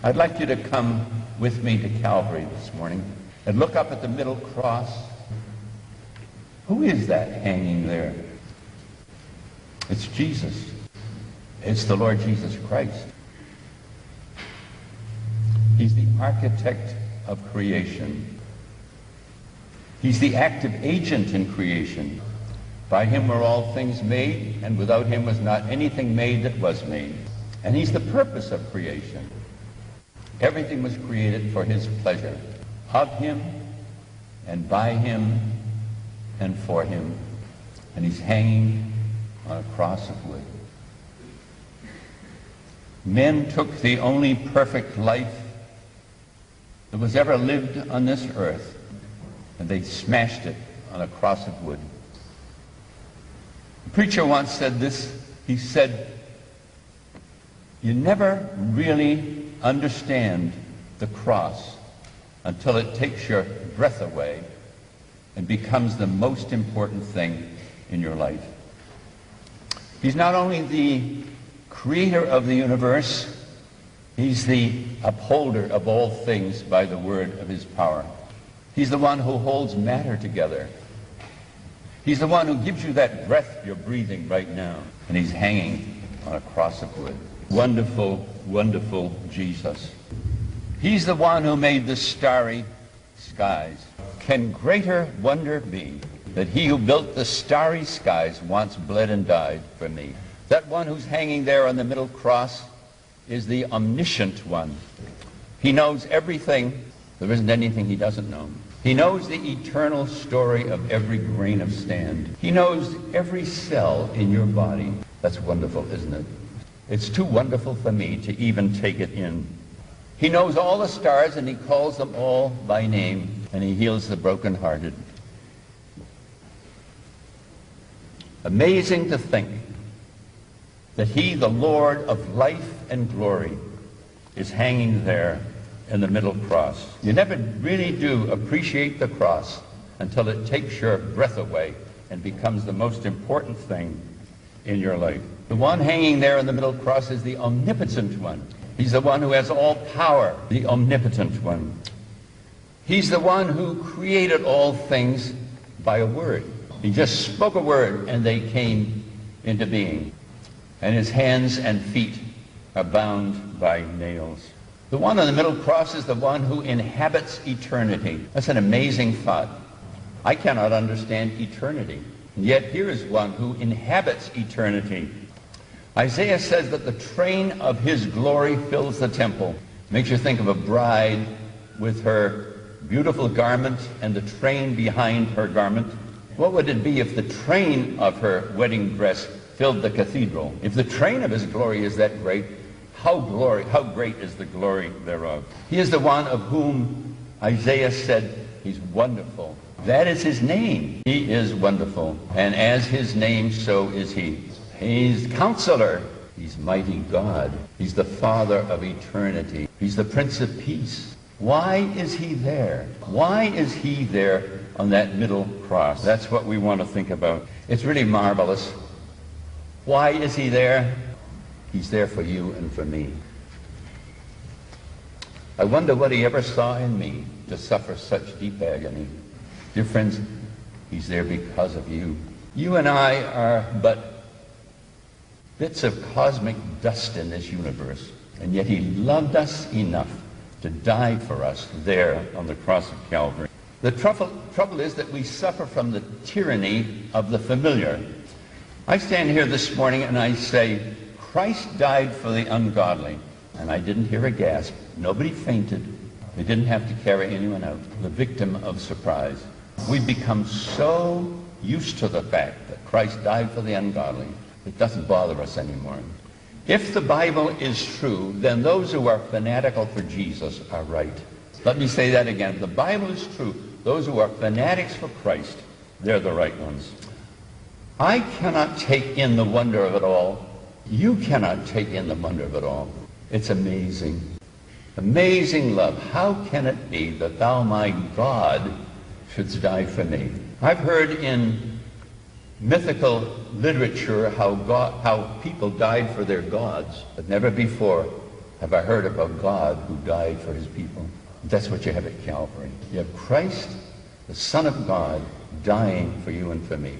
I'd like you to come with me to Calvary this morning and look up at the middle cross. Who is that hanging there? It's Jesus. It's the Lord Jesus Christ. He's the architect of creation. He's the active agent in creation. By him were all things made, and without him was not anything made that was made. And he's the purpose of creation. Everything was created for his pleasure. Of him, and by him, and for him. And he's hanging on a cross of wood. Men took the only perfect life that was ever lived on this earth, and they smashed it on a cross of wood. A preacher once said this. He said, "You never really understand the cross until it takes your breath away and becomes the most important thing in your life." He's not only the creator of the universe, he's the upholder of all things by the word of his power. He's the one who holds matter together. He's the one who gives you that breath you're breathing right now. And he's hanging on a cross of wood. Wonderful, wonderful Jesus. He's the one who made the starry skies. Can greater wonder be that he who built the starry skies once bled and died for me? That one who's hanging there on the middle cross is the omniscient one. He knows everything. There isn't anything he doesn't know. He knows the eternal story of every grain of sand. He knows every cell in your body. That's wonderful, isn't it? It's too wonderful for me to even take it in. He knows all the stars, and he calls them all by name, and he heals the brokenhearted. Amazing to think that he, the Lord of life and glory, is hanging there in the middle cross. You never really do appreciate the cross until it takes your breath away and becomes the most important thing in your life. The one hanging there in the middle cross is the omnipotent one. He's the one who has all power, the omnipotent one. He's the one who created all things by a word. He just spoke a word and they came into being. And his hands and feet are bound by nails. The one on the middle cross is the one who inhabits eternity. That's an amazing thought. I cannot understand eternity. And yet here is one who inhabits eternity. Isaiah says that the train of his glory fills the temple. Makes you think of a bride with her beautiful garment and the train behind her garment. What would it be if the train of her wedding dress filled the cathedral? If the train of his glory is that great, how great is the glory thereof? He is the one of whom Isaiah said he's wonderful. That is his name. He is wonderful. And as his name, so is he. He's Counselor. He's Mighty God. He's the Father of eternity. He's the Prince of Peace. Why is he there? Why is he there on that middle cross? That's what we want to think about. It's really marvelous. Why is he there? He's there for you and for me. I wonder what he ever saw in me to suffer such deep agony. Dear friends, he's there because of you. You and I are but bits of cosmic dust in this universe, and yet he loved us enough to die for us there on the cross of Calvary. The trouble is that we suffer from the tyranny of the familiar. I stand here this morning and I say, Christ died for the ungodly. And I didn't hear a gasp. Nobody fainted. They didn't have to carry anyone out. The victim of surprise. We've become so used to the fact that Christ died for the ungodly, it doesn't bother us anymore. If the Bible is true, then those who are fanatical for Jesus are right. Let me say that again. If the Bible is true, those who are fanatics for Christ, they're the right ones. I cannot take in the wonder of it all. You cannot take in the wonder of it all. It's amazing. Amazing love. How can it be that thou, my God, shouldst die for me? I've heard in mythical literature how people died for their gods, but never before have I heard of a God who died for his people? That's what you have at Calvary. You have Christ, the Son of God, dying for you and for me.